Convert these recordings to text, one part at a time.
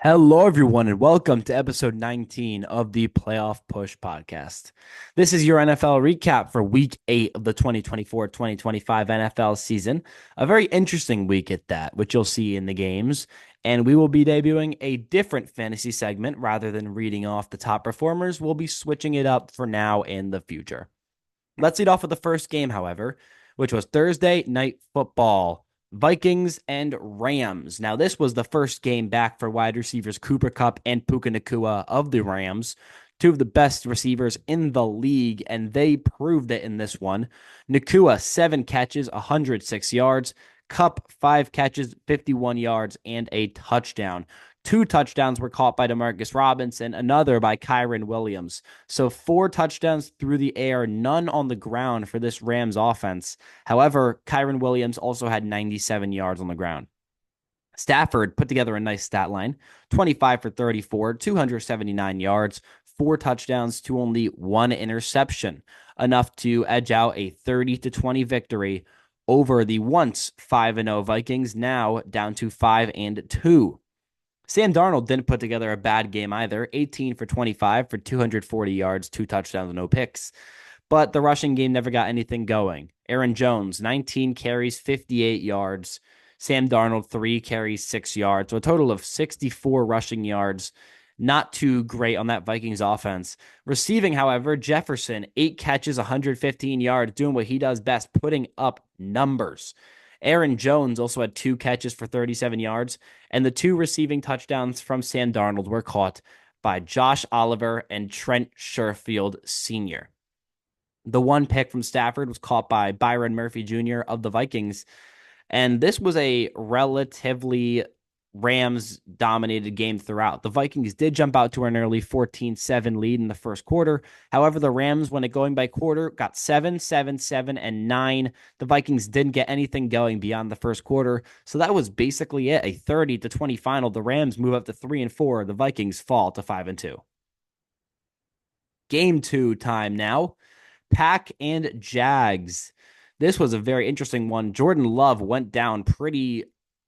Hello, everyone, and welcome to episode 19 of the Playoff Push podcast. This is your NFL recap for week 8 of the 2024-2025 NFL season. A very interesting week at that, which you'll see in the games. And we will be debuting a different fantasy segment rather than reading off the top performers. We'll be switching it up for now and the future. Let's lead off with the first game, however, which was Thursday Night Football. Vikings and Rams. Now, this was the first game back for wide receivers Cooper Kupp and Puka Nacua of the Rams, two of the best receivers in the league, and they proved it in this one. Nacua, 7 catches, 106 yards. Kupp, 5 catches, 51 yards, and a touchdown. 2 touchdowns were caught by Demarcus Robinson, another by Kyren Williams. So 4 touchdowns through the air, none on the ground for this Rams offense. However, Kyren Williams also had 97 yards on the ground. Stafford put together a nice stat line, 25 for 34, 279 yards, 4 touchdowns to only 1 interception, enough to edge out a 30-20 victory over the once 5-0 Vikings, now down to 5-2. Sam Darnold didn't put together a bad game either, 18 for 25 for 240 yards, 2 touchdowns, no picks. But the rushing game never got anything going. Aaron Jones, 19 carries, 58 yards. Sam Darnold, 3 carries, 6 yards. So a total of 64 rushing yards. Not too great on that Vikings offense. Receiving, however, Jefferson, 8 catches, 115 yards, doing what he does best, putting up numbers. Aaron Jones also had 2 catches for 37 yards, and the 2 receiving touchdowns from Sam Darnold were caught by Josh Oliver and Trent Sherfield Sr. The 1 pick from Stafford was caught by Byron Murphy Jr. of the Vikings, and this was a relatively Rams-dominated game throughout. The Vikings did jump out to an early 14-7 lead in the first quarter. However, the Rams, when it going by quarter, got 7, 7, 7, and 9. The Vikings didn't get anything going beyond the first quarter, so that was basically it. A 30-20 final. The Rams move up to 3-4. The Vikings fall to 5-2. Game 2 time now. Pack and Jags. This was a very interesting one. Jordan Love went down pretty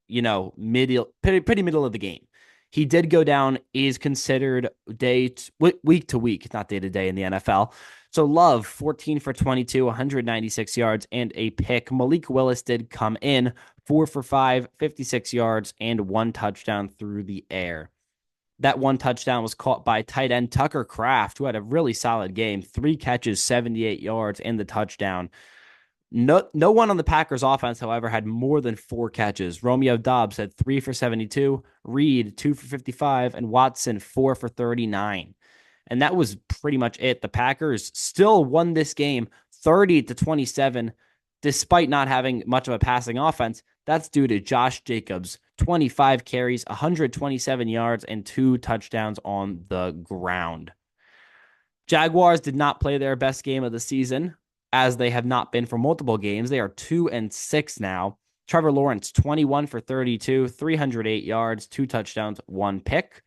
pretty middle of the game. He did go down, is considered week to week, not day to day in the NFL. So Love, 14 for 22, 196 yards, and a pick. Malik Willis did come in, 4 for 5, 56 yards, and 1 touchdown through the air. That 1 touchdown was caught by tight end Tucker Kraft, who had a really solid game, 3 catches, 78 yards, and the touchdown. No one on the Packers offense, however, had more than 4 catches. Romeo Doubs had 3 for 72, Reed 2 for 55, and Watson 4 for 39. And that was pretty much it. The Packers still won this game 30-27, despite not having much of a passing offense. That's due to Josh Jacobs, 25 carries, 127 yards, and 2 touchdowns on the ground. Jaguars did not play their best game of the season, as they have not been for multiple games. They are 2-6 now. Trevor Lawrence, 21 for 32, 308 yards, 2 touchdowns, 1 pick.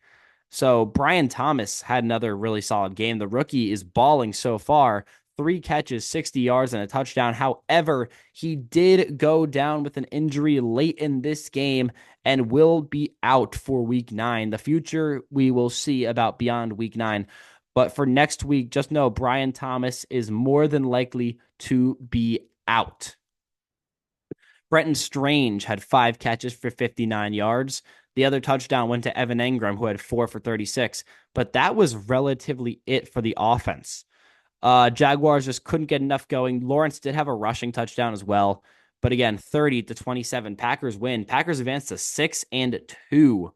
So Brian Thomas had another really solid game. The rookie is balling so far. 3 catches, 60 yards, and a touchdown. However, he did go down with an injury late in this game and will be out for week 9. The future we will see about beyond week 9. But for next week, just know Brian Thomas is more than likely to be out. Brenton Strange had 5 catches for 59 yards. The other touchdown went to Evan Engram, who had 4 for 36. But that was relatively it for the offense. Jaguars just couldn't get enough going. Lawrence did have a rushing touchdown as well. But again, 30-27, Packers win. Packers advance to 6-2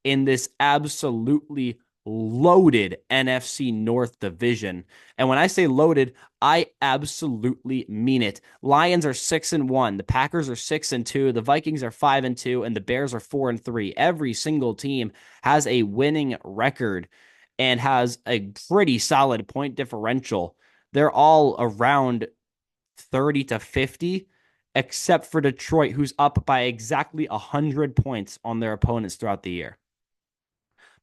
in this absolutely loaded NFC North division. And when I say loaded, I absolutely mean it. Lions are 6-1. The Packers are 6-2. The Vikings are 5-2, and the Bears are 4-3. Every single team has a winning record and has a pretty solid point differential. They're all around 30-50, except for Detroit, who's up by exactly 100 points on their opponents throughout the year.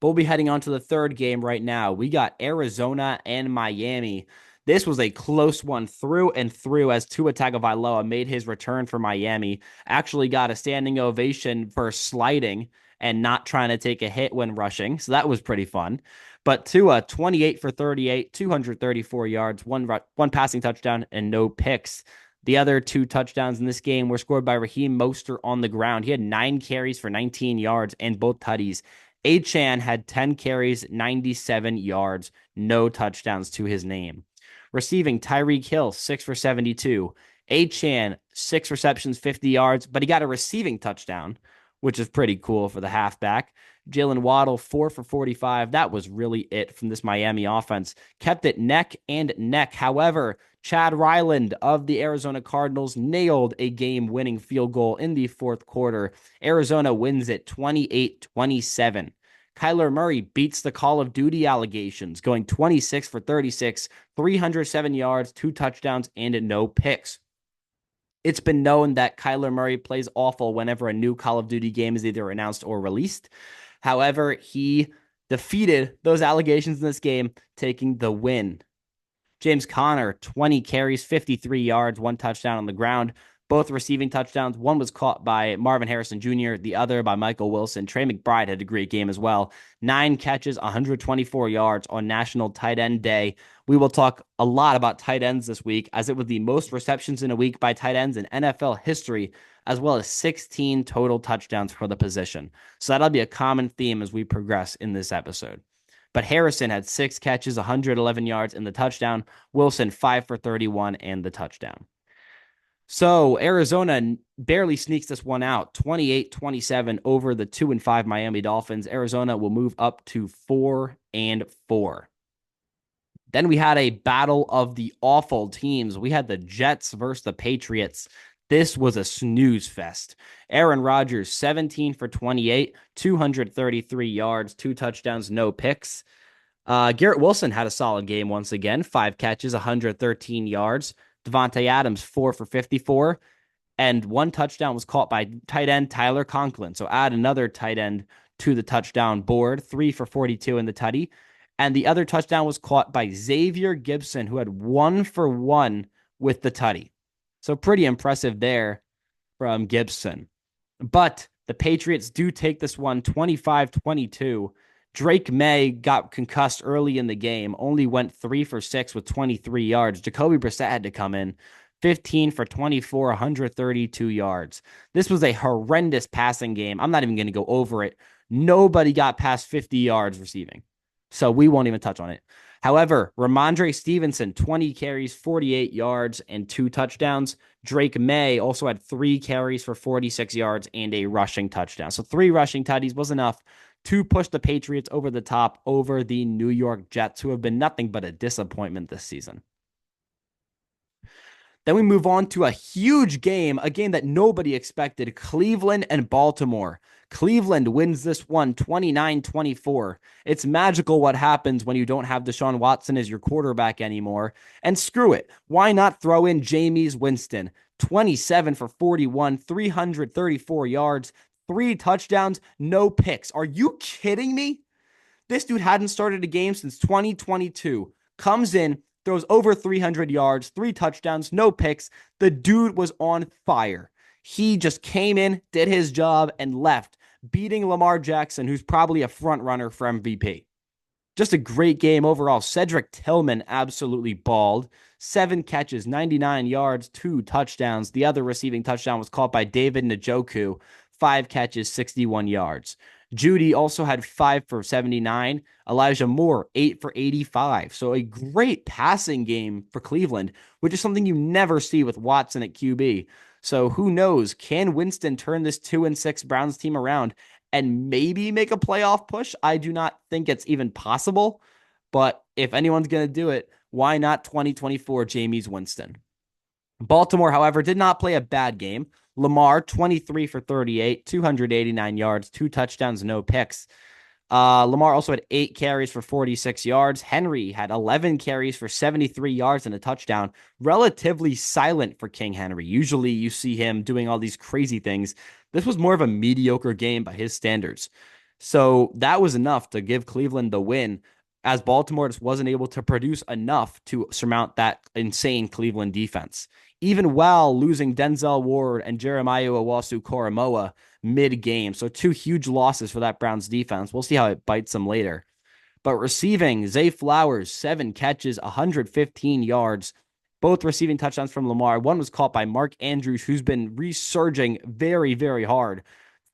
But we'll be heading on to the third game right now. We got Arizona and Miami. This was a close one through and through as Tua Tagovailoa made his return for Miami. Actually got a standing ovation for sliding and not trying to take a hit when rushing. So that was pretty fun. But Tua, 28 for 38, 234 yards, one passing touchdown, and no picks. The other two touchdowns in this game were scored by Raheem Mostert on the ground. He had 9 carries for 19 yards and both tutties. Achan had 10 carries, 97 yards, no touchdowns to his name. Receiving, Tyreek Hill, 6 for 72. Achan, 6 receptions, 50 yards, but he got a receiving touchdown, which is pretty cool for the halfback. Jalen Waddle, 4 for 45. That was really it from this Miami offense. Kept it neck and neck. However, Chad Ryland of the Arizona Cardinals nailed a game-winning field goal in the fourth quarter. Arizona wins it 28-27. Kyler Murray beats the Call of Duty allegations, going 26 for 36, 307 yards, 2 touchdowns, and no picks. It's been known that Kyler Murray plays awful whenever a new Call of Duty game is either announced or released. However, he defeated those allegations in this game, taking the win. James Conner, 20 carries, 53 yards, 1 touchdown on the ground, both receiving touchdowns. One was caught by Marvin Harrison Jr., the other by Michael Wilson. Trey McBride had a great game as well. 9 catches, 124 yards on National Tight End Day. We will talk a lot about tight ends this week, as it was the most receptions in a week by tight ends in NFL history, as well as 16 total touchdowns for the position. So that'll be a common theme as we progress in this episode. But Harrison had 6 catches, 111 yards, and the touchdown. Wilson, 5 for 31 and the touchdown. So Arizona barely sneaks this one out, 28-27 over the 2-5 Miami Dolphins. Arizona will move up to 4-4. Then we had a battle of the awful teams. We had the Jets versus the Patriots. This was a snooze fest. Aaron Rodgers, 17 for 28, 233 yards, 2 touchdowns, no picks. Garrett Wilson had a solid game once again, 5 catches, 113 yards. Devontae Adams, 4 for 54, and 1 touchdown was caught by tight end Tyler Conklin. So add another tight end to the touchdown board, 3 for 42 in the tutty. And the other touchdown was caught by Xavier Gibson, who had 1 for 1 with the tutty. So pretty impressive there from Gibson. But the Patriots do take this one 25-22. Drake May got concussed early in the game, only went 3 for 6 with 23 yards. Jacoby Brissett had to come in, 15 for 24, 132 yards. This was a horrendous passing game. I'm not even going to go over it. Nobody got past 50 yards receiving, so we won't even touch on it. However, Ramondre Stevenson, 20 carries, 48 yards, and 2 touchdowns. Drake May also had 3 carries for 46 yards and a rushing touchdown. So 3 rushing tutties was enough to push the Patriots over the top over the New York Jets, who have been nothing but a disappointment this season. Then we move on to a huge game, a game that nobody expected, Cleveland and Baltimore. Cleveland wins this one 29-24. It's magical what happens when you don't have Deshaun Watson as your quarterback anymore. And screw it. Why not throw in Jameis Winston? 27 for 41, 334 yards, 3 touchdowns, no picks. Are you kidding me? This dude hadn't started a game since 2022. Comes in, throws over 300 yards, 3 touchdowns, no picks. The dude was on fire. He just came in, did his job, and left, beating Lamar Jackson, who's probably a front runner for MVP. Just a great game overall. Cedric Tillman absolutely balled. 7 catches, 99 yards, 2 touchdowns. The other receiving touchdown was caught by David Njoku. 5 catches, 61 yards. Judy also had 5 for 79. Elijah Moore, 8 for 85. So a great passing game for Cleveland, which is something you never see with Watson at QB. So who knows? Can Winston turn this 2-6 Browns team around and maybe make a playoff push? I do not think it's even possible. But if anyone's going to do it, why not 2024 Jameis Winston? Baltimore, however, did not play a bad game. Lamar, 23 for 38, 289 yards, 2 touchdowns, no picks. Lamar also had 8 carries for 46 yards. Henry had 11 carries for 73 yards and a touchdown. Relatively silent for King Henry. Usually you see him doing all these crazy things. This was more of a mediocre game by his standards. So that was enough to give Cleveland the win. as Baltimore just wasn't able to produce enough to surmount that insane Cleveland defense. Even while losing Denzel Ward and Jeremiah Owusu-Koramoah mid-game. So two huge losses for that Browns defense. We'll see how it bites them later. But receiving, Zay Flowers, 7 catches, 115 yards, both receiving touchdowns from Lamar. One was caught by Mark Andrews, who's been resurging very, very hard.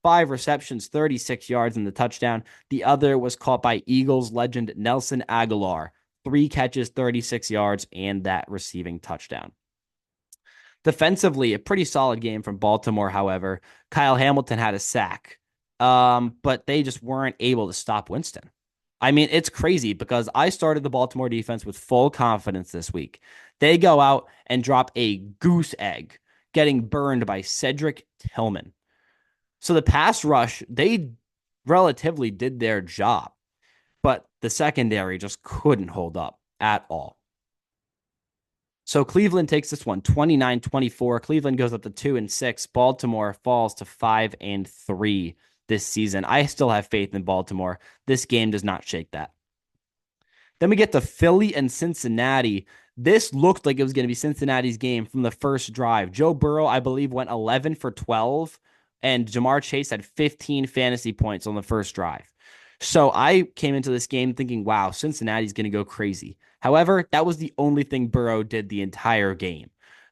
5 receptions, 36 yards in the touchdown. The other was caught by Eagles legend Nelson Aguilar. 3 catches, 36 yards, and that receiving touchdown. Defensively, a pretty solid game from Baltimore, however. Kyle Hamilton had a sack, but they just weren't able to stop Winston. I mean, it's crazy because I started the Baltimore defense with full confidence this week. They go out and drop a goose egg, getting burned by Cedric Tillman. So the pass rush, they relatively did their job, but the secondary just couldn't hold up at all. So Cleveland takes this one 29-24. Cleveland goes up to 2-6. Baltimore falls to 5-3 this season. I still have faith in Baltimore. This game does not shake that. Then we get to Philly and Cincinnati. This looked like it was going to be Cincinnati's game from the first drive. Joe Burrow, I believe, went 11 for 12, and Jamar Chase had 15 fantasy points on the first drive. So I came into this game thinking, wow, Cincinnati's going to go crazy. However, that was the only thing Burrow did the entire game.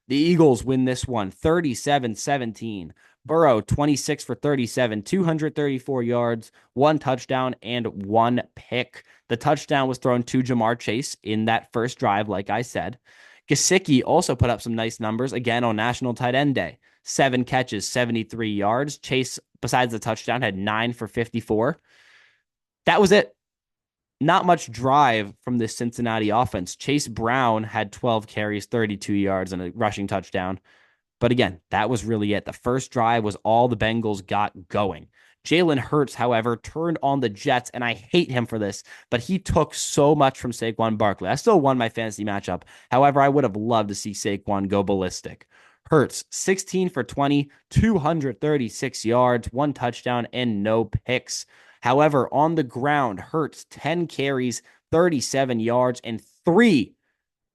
The Eagles win this one 37-17. Burrow, 26 for 37, 234 yards, 1 touchdown, and 1 pick. The touchdown was thrown to Jamar Chase in that first drive, like I said. Gesicki also put up some nice numbers, again, on National Tight End Day. 7 catches, 73 yards. Chase, besides the touchdown, had 9 for 54. That was it. Not much drive from this Cincinnati offense. Chase Brown had 12 carries, 32 yards, and a rushing touchdown. But again, that was really it. The first drive was all the Bengals got going. Jalen Hurts, however, turned on the Jets, and I hate him for this, but he took so much from Saquon Barkley. I still won my fantasy matchup. However, I would have loved to see Saquon go ballistic. Hurts, 16 for 20, 236 yards, 1 touchdown, and no picks. However, on the ground, Hurts, 10 carries, 37 yards, and 3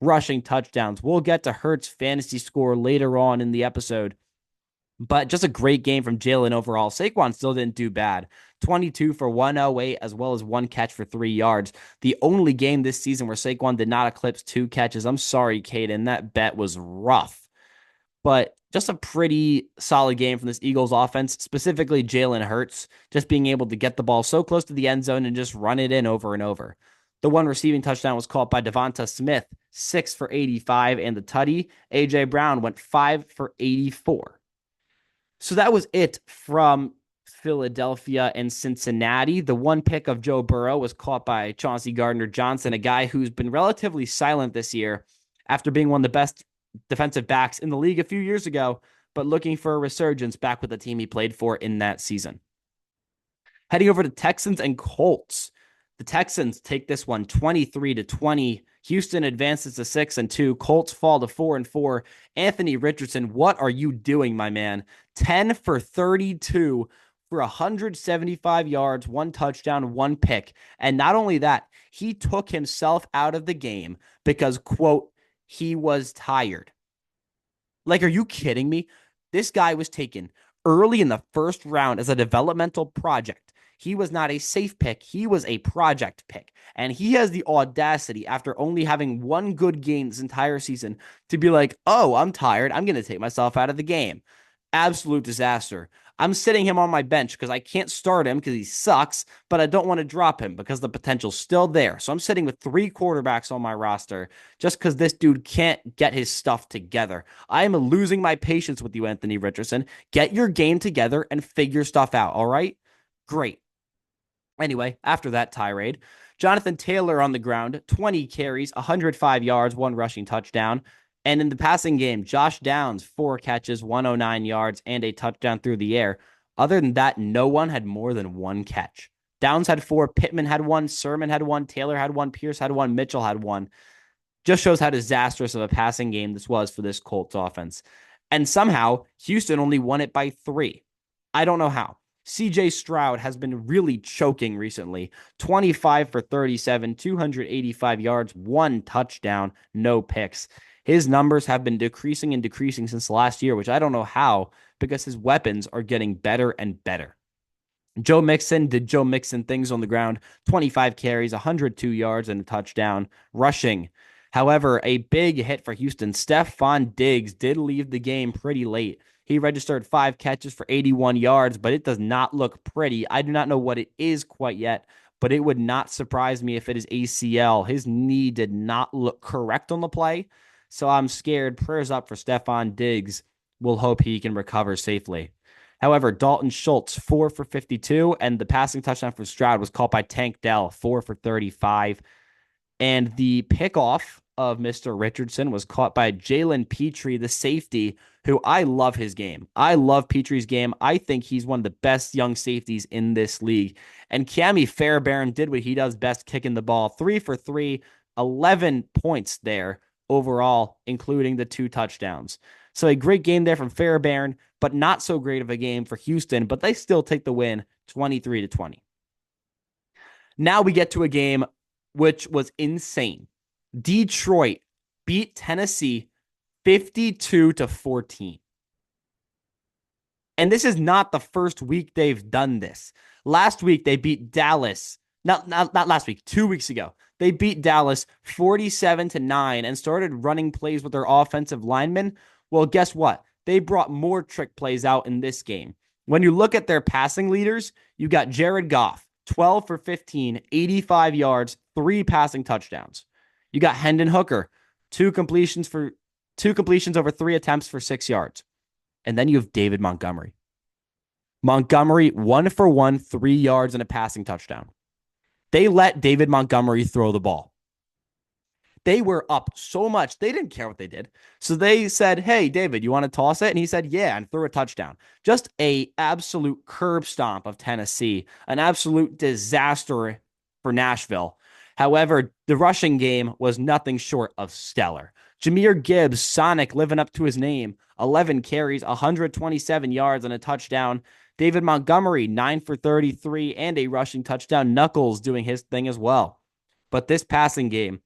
rushing touchdowns. We'll get to Hurts' fantasy score later on in the episode. But just a great game from Jalen overall. Saquon still didn't do bad. 22 for 108 as well as 1 catch for 3 yards. The only game this season where Saquon did not eclipse 2 catches. I'm sorry, Caden. That bet was rough. But just a pretty solid game from this Eagles offense, specifically Jalen Hurts, just being able to get the ball so close to the end zone and just run it in over and over. The 1 receiving touchdown was caught by Devonta Smith, 6 for 85, and the tutty. A.J. Brown went 5 for 84. So that was it from Philadelphia and Cincinnati. The 1 pick of Joe Burrow was caught by Chauncey Gardner-Johnson, a guy who's been relatively silent this year after being one of the best defensive backs in the league a few years ago, but looking for a resurgence back with the team he played for in that season. Heading over to Texans and Colts. The Texans take this one 23-20. Houston advances to 6-2. Colts fall to 4-4. Anthony Richardson, what are you doing, my man? 10 for 32 for 175 yards, 1 touchdown, 1 pick. And not only that, he took himself out of the game because, quote, he was tired. Like, are you kidding me? This guy was taken early in the first round as a developmental project. He was not a safe pick. He was a project pick. And he has the audacity, after only having 1 good game this entire season, to be like, oh, I'm tired. I'm going to take myself out of the game. Absolute disaster. I'm sitting him on my bench because I can't start him because he sucks, but I don't want to drop him because the potential's still there. So I'm sitting with 3 quarterbacks on my roster just because this dude can't get his stuff together. I am losing my patience with you, Anthony Richardson. Get your game together and figure stuff out, all right? Great. Anyway, after that tirade, Jonathan Taylor on the ground, 20 carries, 105 yards, 1 rushing touchdown. And in the passing game, Josh Downs, 4 catches, 109 yards, and a touchdown through the air. Other than that, no one had more than 1 catch. Downs had 4, Pittman had 1, Sermon had 1, Taylor had 1, Pierce had 1, Mitchell had 1. Just shows how disastrous of a passing game this was for this Colts offense. And somehow, Houston only won it by 3. I don't know how. CJ Stroud has been really choking recently. 25 for 37, 285 yards, one touchdown, no picks. His numbers have been decreasing and decreasing since last year, which I don't know how, because his weapons are getting better and better. Joe Mixon did Joe Mixon things on the ground, 25 carries, 102 yards, and a touchdown rushing. However, a big hit for Houston. Stephon Diggs did leave the game pretty late. He registered 5 catches for 81 yards, but it does not look pretty. I do not know what it is quite yet, but it would not surprise me if it is ACL. His knee did not look correct on the play, so I'm scared. Prayers up for Stephon Diggs. We'll hope he can recover safely. However, Dalton Schultz, 4 for 52, and the passing touchdown for Stroud was caught by Tank Dell, 4 for 35. And the pickoff of Mr. Richardson was caught by Jalen Petrie, the safety, who I love his game. I love Petrie's game. I think he's one of the best young safeties in this league. And Cami Fairbairn did what he does best, kicking the ball. 3 for 3, 11 points there overall, including the 2 touchdowns. So a great game there from Fairbairn, but not so great of a game for Houston, but they still take the win 23-20. Now we get to a game which was insane. Detroit beat Tennessee 52-14. And this is not the first week they've done this. Last week they beat Dallas. Not last week, 2 weeks ago. They beat Dallas 47-9 and started running plays with their offensive linemen. Well, guess what? They brought more trick plays out in this game. When you look at their passing leaders, you got Jared Goff, 12 for 15, 85 yards, 3 passing touchdowns. You got Hendon Hooker, two completions over 3 attempts for 6 yards. And then you have David Montgomery. Montgomery, 1 for 1, 3 yards and a passing touchdown. They let David Montgomery throw the ball. They were up so much, they didn't care what they did. So they said, hey, David, you want to toss it? And he said, yeah, and threw a touchdown. Just a absolute curb stomp of Tennessee, an absolute disaster for Nashville. However, the rushing game was nothing short of stellar. Jahmyr Gibbs, Sonic, living up to his name, 11 carries, 127 yards and a touchdown. David Montgomery, 9 for 33 and a rushing touchdown. Knuckles doing his thing as well. But this passing game,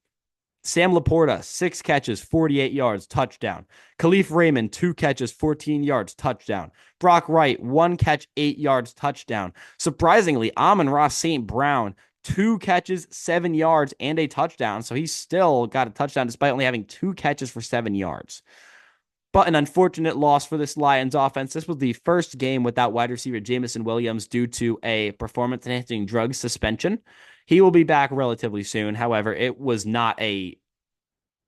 Sam Laporta, 6 catches, 48 yards, touchdown. Khalif Raymond, 2 catches, 14 yards, touchdown. Brock Wright, 1 catch, 8 yards, touchdown. Surprisingly, Amon-Ra St. Brown, 2 catches, 7 yards, and a touchdown. So he still got a touchdown despite only having 2 catches for 7 yards. But an unfortunate loss for this Lions offense. This was the first game without wide receiver Jameson Williams due to a performance-enhancing drug suspension. He will be back relatively soon. However, it was not a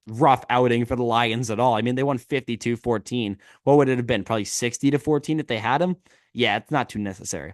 rough outing for the Lions at all. I mean, they won 52-14. What would it have been? Probably 60-14 if they had him? Yeah, it's not too necessary.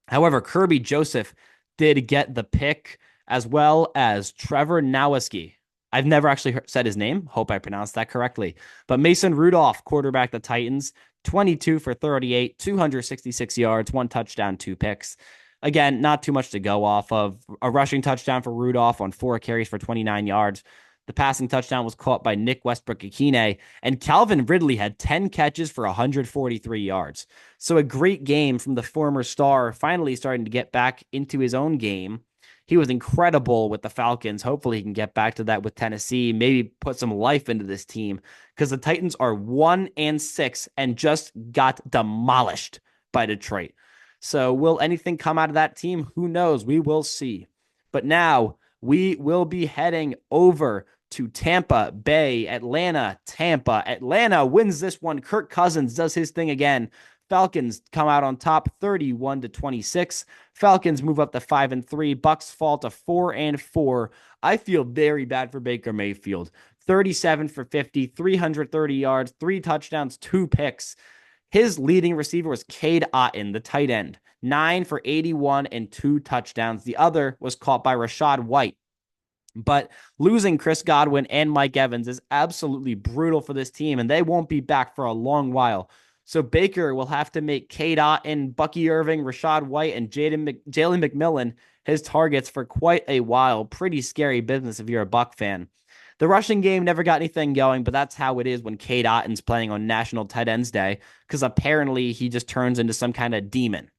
However, Kirby Joseph did get the pick, as well as Trevor Nowitzki. I've never actually said his name. Hope I pronounced that correctly. But Mason Rudolph, quarterback the Titans, 22 for 38, 266 yards, 1 touchdown, 2 picks. Again, not too much to go off of. A rushing touchdown for Rudolph on 4 carries for 29 yards. The passing touchdown was caught by Nick Westbrook-Akine, and Calvin Ridley had 10 catches for 143 yards. So a great game from the former star, finally starting to get back into his own game. He was incredible with the Falcons. Hopefully he can get back to that with Tennessee, maybe put some life into this team, because the Titans are 1-6 and just got demolished by Detroit. So will anything come out of that team? Who knows? We will see. But now we will be heading over to Tampa Bay, Atlanta, Tampa. Atlanta wins this one. Kirk Cousins does his thing again. Falcons come out on top 31-26. Falcons move up to 5-3. Bucks fall to 4-4. I feel very bad for Baker Mayfield. 37 for 50, 330 yards, 3 touchdowns, 2 picks. His leading receiver was Cade Otton, the tight end. 9 for 81 and 2 touchdowns. The other was caught by Rachaad White. But losing Chris Godwin and Mike Evans is absolutely brutal for this team, and they won't be back for a long while. So Baker will have to make Cade Otton, Bucky Irving, Rachaad White, and Jalen McMillan his targets for quite a while. Pretty scary business if you're a Buck fan. The rushing game never got anything going, but that's how it is when Cade Otton's playing on National Tight Ends Day, because apparently he just turns into some kind of demon.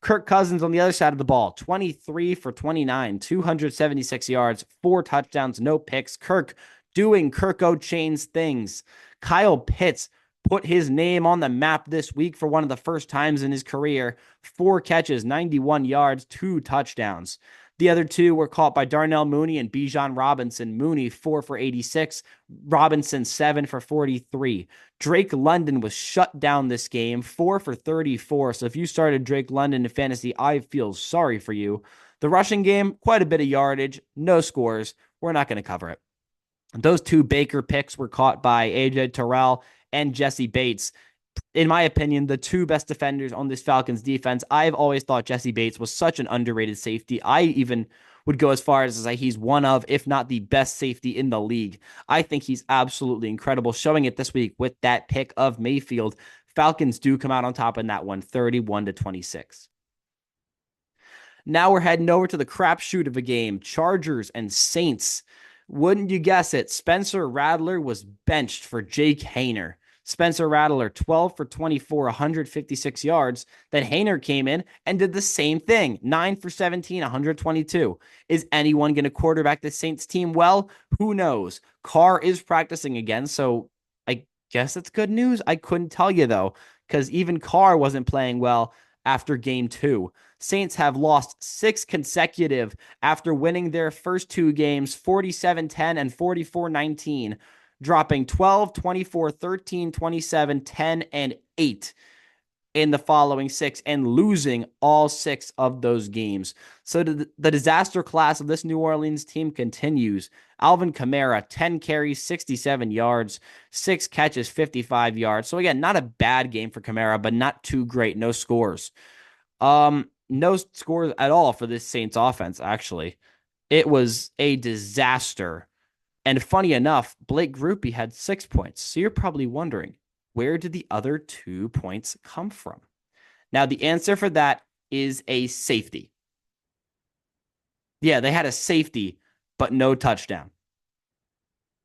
Kirk Cousins on the other side of the ball, 23 for 29, 276 yards, 4 touchdowns, no picks. Kirk doing Kirk O'Chain's things. Kyle Pitts put his name on the map this week for one of the first times in his career. 4 catches, 91 yards, 2 touchdowns. The other two were caught by Darnell Mooney and Bijan Robinson. Mooney, 4 for 86. Robinson, 7 for 43. Drake London was shut down this game, 4 for 34. So if you started Drake London in fantasy, I feel sorry for you. The rushing game, quite a bit of yardage, no scores. We're not going to cover it. Those two Baker picks were caught by AJ Terrell and Jesse Bates. In my opinion, the two best defenders on this Falcons defense. I've always thought Jesse Bates was such an underrated safety. I even would go as far as to say he's one of, if not the best safety in the league. I think he's absolutely incredible, showing it this week with that pick of Mayfield. Falcons do come out on top in that one, 31-26. Now we're heading over to the crapshoot of a game, Chargers and Saints. Wouldn't you guess it? Spencer Rattler was benched for Jake Haener. Spencer Rattler, 12 for 24, 156 yards. Then Haener came in and did the same thing, 9 for 17, 122. Is anyone going to quarterback the Saints team well? Who knows? Carr is practicing again, so I guess it's good news. I couldn't tell you, though, because even Carr wasn't playing well after game 2. Saints have lost 6 consecutive after winning their first 2 games, 47-10 and 44-19, dropping 12, 24, 13, 27, 10, and 8 in the following 6 and losing all 6 of those games. So the disaster class of this New Orleans team continues. Alvin Kamara, 10 carries, 67 yards, 6 catches, 55 yards. So again, not a bad game for Kamara, but not too great. No scores. No scores at all for this Saints offense, actually. It was a disaster. And funny enough, Blake Grupe had 6 points. So you're probably wondering, where did the other 2 points come from? Now, the answer for that is a safety. Yeah, they had a safety, but no touchdown.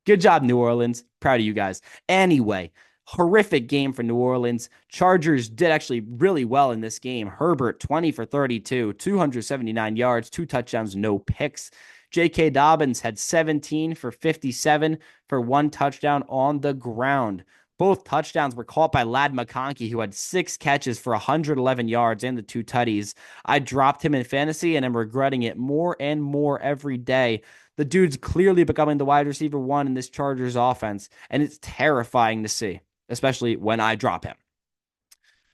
Good job, New Orleans. Proud of you guys. Anyway, horrific game for New Orleans. Chargers did actually really well in this game. Herbert, 20 for 32, 279 yards, 2 touchdowns, no picks. J.K. Dobbins had 17 for 57 for 1 touchdown on the ground. Both touchdowns were caught by Ladd McConkey, who had 6 catches for 111 yards and the 2 tutties. I dropped him in fantasy and am regretting it more and more every day. The dude's clearly becoming the wide receiver 1 in this Chargers offense, and it's terrifying to see, especially when I drop him.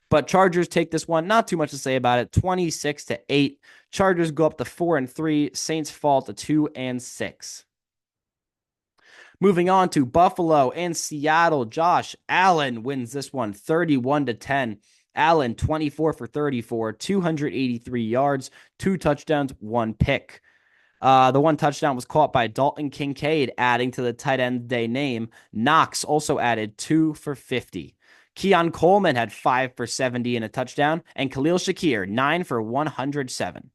But Chargers take this one. Not too much to say about it. 26-8. Chargers go up to 4-3. Saints fall to 2-6. Moving on to Buffalo and Seattle. Josh Allen wins this one 31-10. Allen, 24 for 34, 283 yards, 2 touchdowns, 1 pick. The 1 touchdown was caught by Dalton Kincaid, adding to the tight end day name. Knox also added 2 for 50. Keon Coleman had 5 for 70 and a touchdown, and Khalil Shakir, 9 for 107.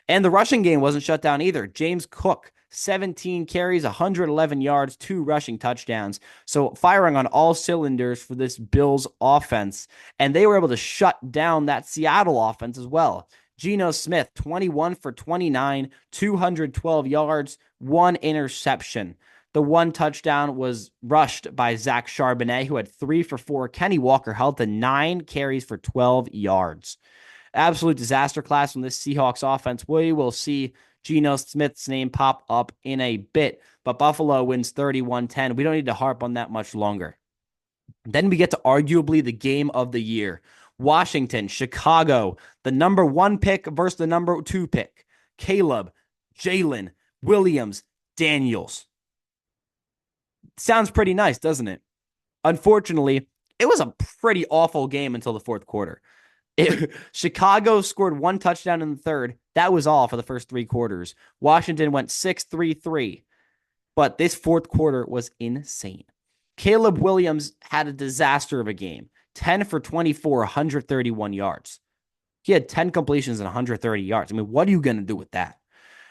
And the rushing game wasn't shut down either. James Cook, 17 carries, 111 yards, 2 rushing touchdowns. So firing on all cylinders for this Bills offense. And they were able to shut down that Seattle offense as well. Geno Smith, 21 for 29, 212 yards, 1 interception. The 1 touchdown was rushed by Zach Charbonnet, who had 3 for 4. Kenny Walker held to 9 carries for 12 yards. Absolute disaster class from this Seahawks offense. We will see Geno Smith's name pop up in a bit, but Buffalo wins 31-10. We don't need to harp on that much longer. Then we get to arguably the game of the year. Washington, Chicago, the number 1 pick versus the number 2 pick. Caleb, Jalen, Williams, Daniels. Sounds pretty nice, doesn't it? Unfortunately, it was a pretty awful game until the 4th quarter. Chicago scored 1 touchdown in the 3rd. That was all for the first 3 quarters. Washington went 6-3-3. But this 4th quarter was insane. Caleb Williams had a disaster of a game. 10 for 24, 131 yards. He had 10 completions and 130 yards. I mean, what are you going to do with that?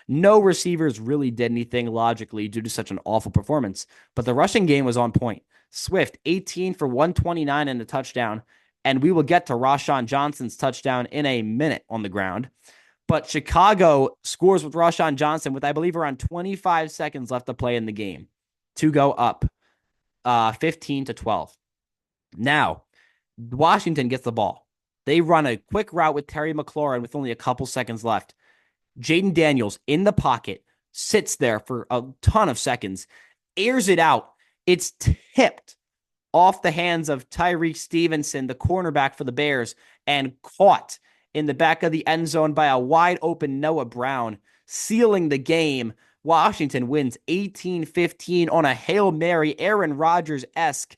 No receivers really did anything logically due to such an awful performance, but the rushing game was on point. Swift, 18 for 129 and a touchdown. And we will get to Rashawn Johnson's touchdown in a minute on the ground. But Chicago scores with Rashawn Johnson with, I believe, around 25 seconds left to play in the game to go up 15-12. Now, Washington gets the ball. They run a quick route with Terry McLaurin with only a couple seconds left. Jaden Daniels in the pocket, sits there for a ton of seconds, airs it out. It's tipped off the hands of Tyreek Stevenson, the cornerback for the Bears, and caught in the back of the end zone by a wide open Noah Brown, sealing the game. Washington wins 18-15 on a Hail Mary, Aaron Rodgers-esque.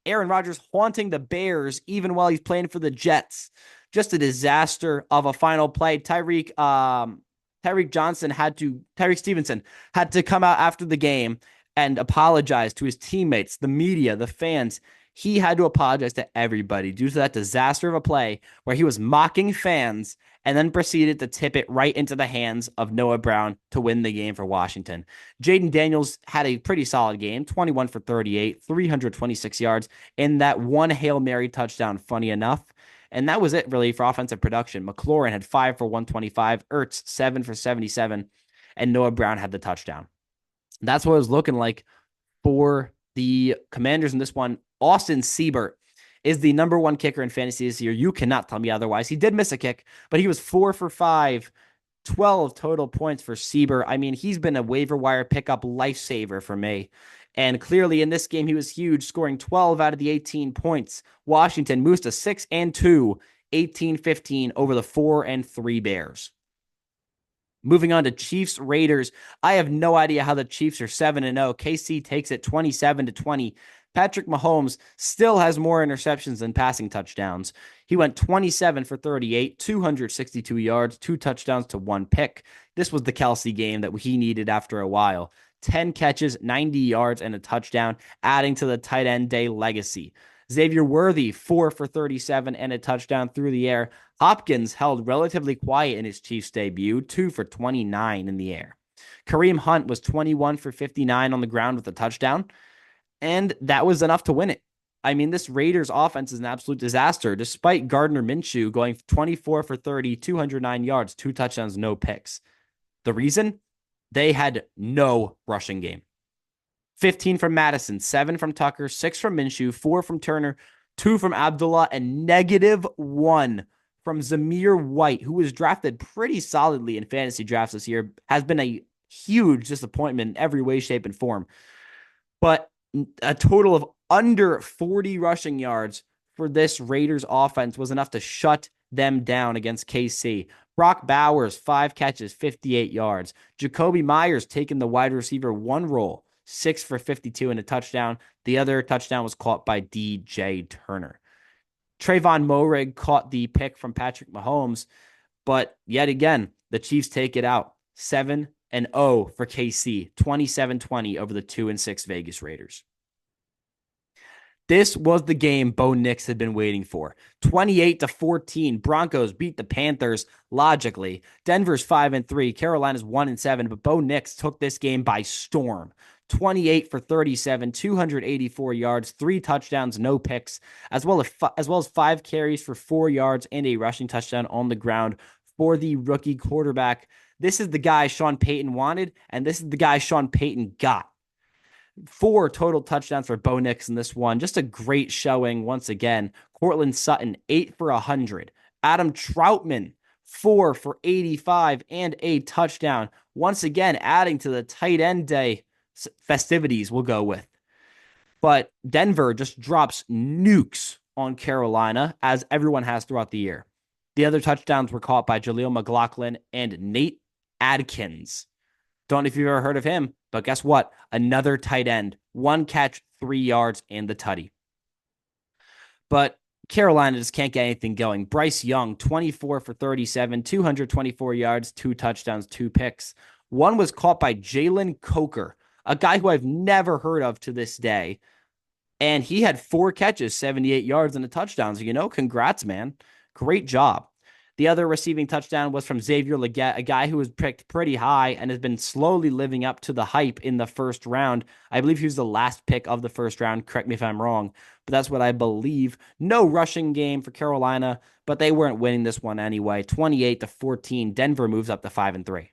Aaron Rodgers haunting the Bears even while he's playing for the Jets. Just a disaster of a final play. Tyreek Stevenson had to come out after the game and apologize to his teammates, the media, the fans. He had to apologize to everybody due to that disaster of a play where he was mocking fans and then proceeded to tip it right into the hands of Noah Brown to win the game for Washington. Jaden Daniels had a pretty solid game, 21 for 38, 326 yards, and that one Hail Mary touchdown, funny enough. And that was it, really, for offensive production. McLaurin had 5 for 125, Ertz 7 for 77, and Noah Brown had the touchdown. That's what it was looking like for the Commanders in this one. Austin Seibert is the number one kicker in fantasy this year. You cannot tell me otherwise. He did miss a kick, but he was 4 for 5, 12 total points for Seibert. I mean, he's been a waiver wire pickup lifesaver for me. And clearly in this game, he was huge, scoring 12 out of the 18 points. Washington moves to 6-2, 18-15 over the 4-3 Bears. Moving on to Chiefs Raiders. I have no idea how the Chiefs are 7-0. KC takes it 27-20. Patrick Mahomes still has more interceptions than passing touchdowns. He went 27 for 38, 262 yards, 2 touchdowns to 1 pick. This was the Kelsey game that he needed after a while. 10 catches, 90 yards, and a touchdown, adding to the tight end day legacy. Xavier Worthy, 4 for 37 and a touchdown through the air. Hopkins held relatively quiet in his Chiefs debut, 2 for 29 in the air. Kareem Hunt was 21 for 59 on the ground with a touchdown, and that was enough to win it. I mean, this Raiders offense is an absolute disaster, despite Gardner Minshew going 24 for 30, 209 yards, 2 touchdowns, no picks. The reason? They had no rushing game. 15 from Madison, 7 from Tucker, 6 from Minshew, 4 from Turner, 2 from Abdullah, and -1 from Zamir White, who was drafted pretty solidly in fantasy drafts this year, has been a huge disappointment in every way, shape, and form. But a total of under 40 rushing yards for this Raiders offense was enough to shut them down against KC. Brock Bowers, 5 catches, 58 yards. Jacoby Myers taking the wide receiver 1 role, 6 for 52 and a touchdown. The other touchdown was caught by DJ Turner. Trayvon Moehrig caught the pick from Patrick Mahomes, but yet again, the Chiefs take it out. 7-0 for KC, 27-20 over the 2-6 Vegas Raiders. This was the game Bo Nix had been waiting for. 28-14, Broncos beat the Panthers logically. Denver's 5-3, Carolina's 1-7, but Bo Nix took this game by storm. 28 for 37, 284 yards, 3 touchdowns, no picks, as well as 5 carries for 4 yards and a rushing touchdown on the ground for the rookie quarterback. This is the guy Sean Payton wanted, and this is the guy Sean Payton got. 4 total touchdowns for Bo Nix in this one. Just a great showing once again. Cortland Sutton, 8 for 100. Adam Troutman, 4 for 85 and a touchdown. Once again, adding to the tight end day festivities we'll go with. But Denver just drops nukes on Carolina, as everyone has throughout the year. The other touchdowns were caught by Jaleel McLaughlin and Nate Adkins. Don't know if you've ever heard of him, but guess what? Another tight end. 1 catch, 3 yards, and the tutty. But Carolina just can't get anything going. Bryce Young, 24 for 37, 224 yards, 2 touchdowns, 2 picks. One was caught by Jalen Coker, a guy who I've never heard of to this day. And he had 4 catches, 78 yards, and a touchdown. So, congrats, man. Great job. The other receiving touchdown was from Xavier Legette, a guy who was picked pretty high and has been slowly living up to the hype in the first round. I believe he was the last pick of the first round. Correct me if I'm wrong, but that's what I believe. No rushing game for Carolina, but they weren't winning this one anyway. 28-14. Denver moves up to 5-3.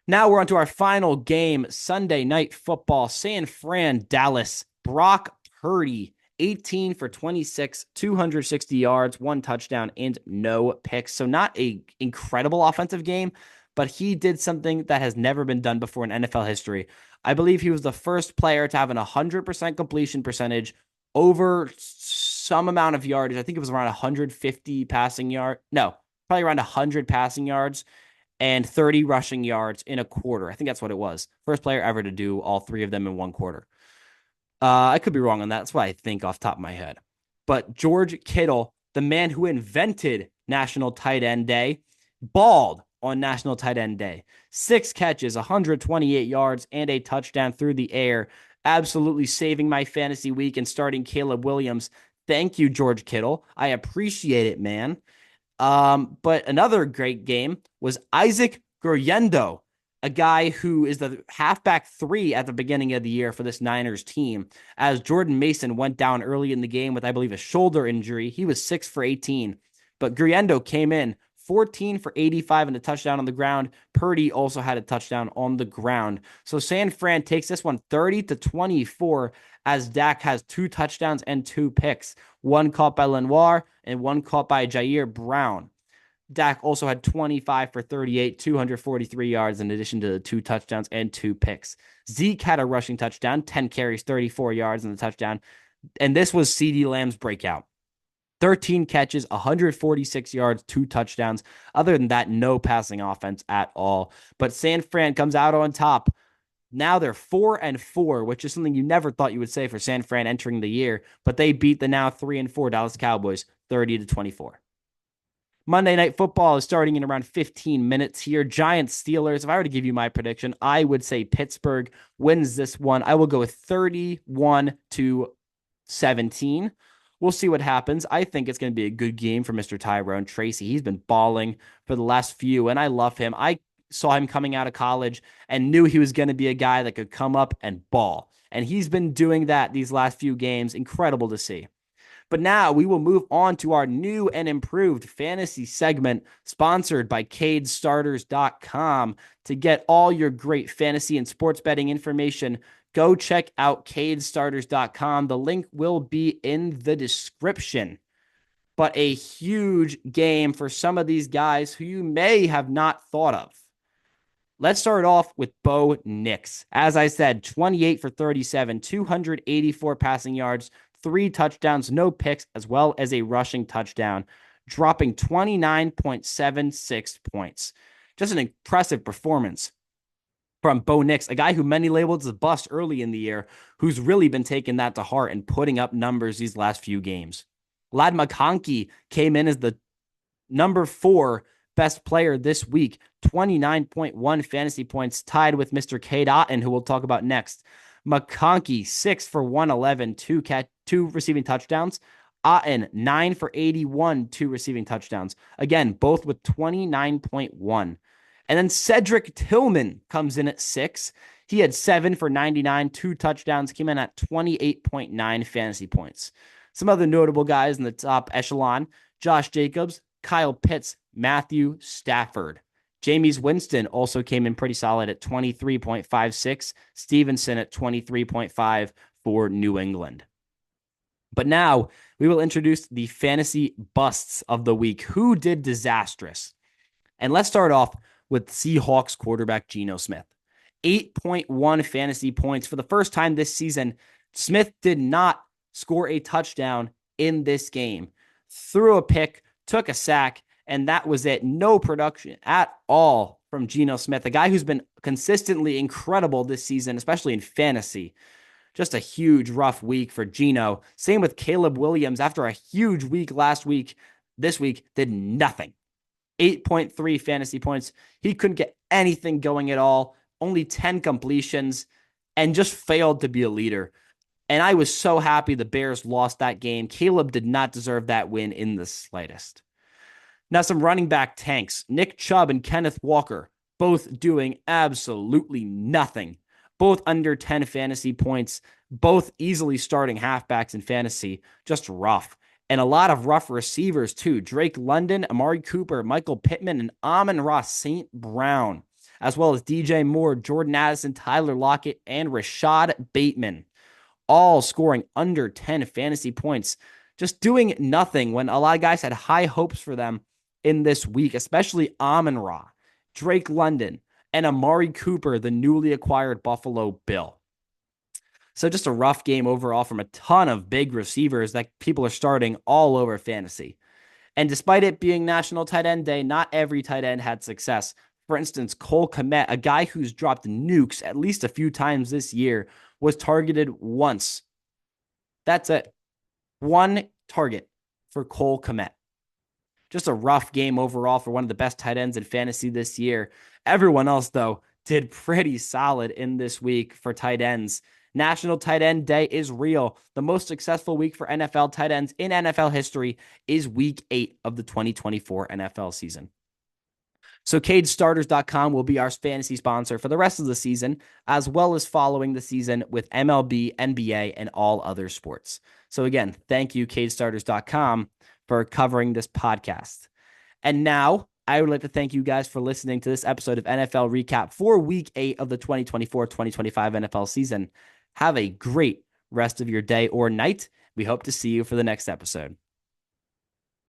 Now we're on to our final game, Sunday Night Football, San Fran, Dallas. Brock Purdy, 18 for 26, 260 yards, one touchdown, and no picks. So not a incredible offensive game, but he did something that has never been done before in NFL history. I believe he was the first player to have an 100% completion percentage over some amount of yardage. I think it was around 150 passing yard. No, probably around 100 passing yards and 30 rushing yards in a quarter. I think that's what it was. First player ever to do all three of them in one quarter. I could be wrong on that. That's what I think off the top of my head. But George Kittle, the man who invented National Tight End Day, balled on National Tight End Day. 6 catches, 128 yards, and a touchdown through the air. Absolutely saving my fantasy week and starting Caleb Williams. Thank you, George Kittle. I appreciate it, man. But another great game was Isaac Guerrero, a guy who is the halfback 3 at the beginning of the year for this Niners team. As Jordan Mason went down early in the game with, I believe, a shoulder injury, he was 6 for 18. But Guerrero came in 14 for 85 and a touchdown on the ground. Purdy also had a touchdown on the ground. So San Fran takes this one 30-24 as Dak has 2 touchdowns and 2 picks. One caught by Lenoir and one caught by Jair Brown. Dak also had 25 for 38, 243 yards in addition to the 2 touchdowns and 2 picks. Zeke had a rushing touchdown, 10 carries, 34 yards in the touchdown. And this was CeeDee Lamb's breakout. 13 catches, 146 yards, 2 touchdowns. Other than that, no passing offense at all. But San Fran comes out on top. Now they're 4-4, which is something you never thought you would say for San Fran entering the year, but they beat the now 3-4 Dallas Cowboys 30-24. Monday Night Football is starting in around 15 minutes here. Giants Steelers. If I were to give you my prediction, I would say Pittsburgh wins this one. I will go with 31-17. We'll see what happens. I think it's going to be a good game for Mr. Tyrone Tracy. He's been balling for the last few, and I love him. I saw him coming out of college and knew he was going to be a guy that could come up and ball. And he's been doing that these last few games. Incredible to see. But now we will move on to our new and improved fantasy segment sponsored by CadeStarters.com. To get all your great fantasy and sports betting information, go check out CadeStarters.com. The link will be in the description. But a huge game for some of these guys who you may have not thought of. Let's start off with Bo Nix. As I said, 28 for 37, 284 passing yards, 3 touchdowns, no picks, as well as a rushing touchdown, dropping 29.76 points. Just an impressive performance from Bo Nix, a guy who many labeled as a bust early in the year, who's really been taking that to heart and putting up numbers these last few games. Ladd McConkey came in as the number 4 best player this week, 29.1 fantasy points, tied with Mr. Cade Otton, who we'll talk about next. McConkey, 6 for 111, 2 receiving touchdowns. Otton, 9 for 81, 2 receiving touchdowns. Again, both with 29.1. And then Cedric Tillman comes in at 6. He had 7 for 99, 2 touchdowns, came in at 28.9 fantasy points. Some other notable guys in the top echelon: Josh Jacobs, Kyle Pitts, Matthew Stafford. Jameis Winston also came in pretty solid at 23.56. Stevenson at 23.5 for New England. But now we will introduce the fantasy busts of the week. Who did disastrous? And let's start off with Seahawks quarterback Geno Smith. 8.1 fantasy points. For the first time this season, Smith did not score a touchdown in this game. Threw a pick, took a sack, and that was it. No production at all from Geno Smith, a guy who's been consistently incredible this season, especially in fantasy. Just a huge, rough week for Geno. Same with Caleb Williams. After a huge week last week, this week did nothing. 8.3 fantasy points. He couldn't get anything going at all. Only 10 completions and just failed to be a leader. And I was so happy the Bears lost that game. Caleb did not deserve that win in the slightest. Now, some running back tanks, Nick Chubb and Kenneth Walker, both doing absolutely nothing, both under 10 fantasy points, both easily starting halfbacks in fantasy, just rough. And a lot of rough receivers, too. Drake London, Amari Cooper, Michael Pittman, and Amon-Ra St. Brown, as well as DJ Moore, Jordan Addison, Tyler Lockett, and Rashad Bateman, all scoring under 10 fantasy points, just doing nothing when a lot of guys had high hopes for them in this week, especially Amon-Ra, Drake London, and Amari Cooper, the newly acquired Buffalo Bill. So just a rough game overall from a ton of big receivers that people are starting all over fantasy. And despite it being National Tight End Day, not every tight end had success. For instance, Cole Kmet, a guy who's dropped nukes at least a few times this year, was targeted once. That's it. One target for Cole Kmet. Just a rough game overall for one of the best tight ends in fantasy this year. Everyone else, though, did pretty solid in this week for tight ends. National Tight End Day is real. The most successful week for NFL tight ends in NFL history is week 8 of the 2024 NFL season. So CageStarters.com will be our fantasy sponsor for the rest of the season, as well as following the season with MLB, NBA, and all other sports. So again, thank you, CageStarters.com, for covering this podcast. And now I would like to thank you guys for listening to this episode of NFL Recap for week 8 of the 2024-2025 NFL season. Have a great rest of your day or night. We hope to see you for the next episode.